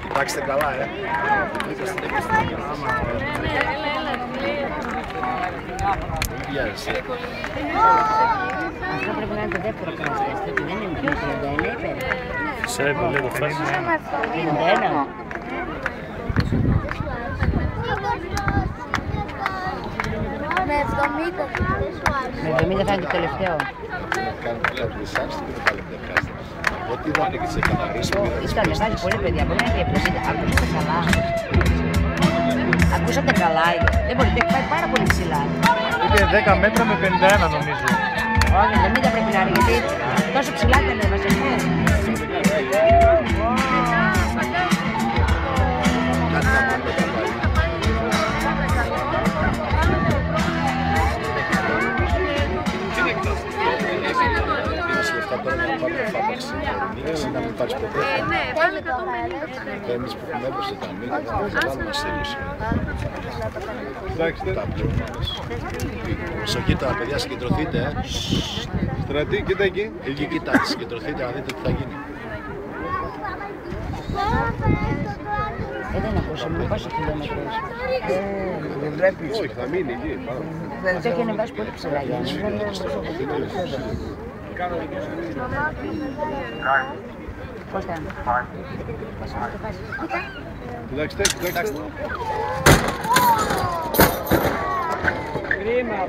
Κοιτάξτε καλά, Αυτό πρέπει να είναι το δεύτερο κράστας, δεν είναι πιο 51 υπέρ. Σε έπαιρνε το φάση. 51. Με 70. Με 70 θα είναι το τελευταίο. Κάνουμε πλέον δυσάρεστη και το καλύπτει. Ό,τι είδατε και σε καθαρίσουμε. Ήταν, βάζει πολύ παιδιά, μπορεί να είναι 70. Ακούσατε καλά. Ακούσατε καλά, δεν μπορείτε, έχει πάει πάρα πολύ ψηλά. Είπε 10 μέτρα με 51 νομίζω. Όχι, 70 πρέπει να είναι, γιατί τόσο ψηλά δεν έβασε. Να μην πάρεις ποτέ. Ναι, πάμε 150. Εμείς που έχουμε έπρεπε τα μήνυμα, θα κάνουμε σύγκριση. Κοιτάξτε. Τα πλούγματα. Προσοχή τώρα, παιδιά, συγκεντρωθείτε. Στρατή, κοίτα εκεί. Εκεί κοιτάξτε, συγκεντρωθείτε να δείτε τι θα γίνει. Δεν ακούσαμε, πόσο χιλιόμετρος. Δεν βλέπεις. Όχι, θα μείνει εκεί. Το έχει ανεβάσει πολύ ψηλά για να μην πώς θα είναι. Πώς θα το πάσεις. Κοιτάξτε, κοιτάξτε. Κρίμα.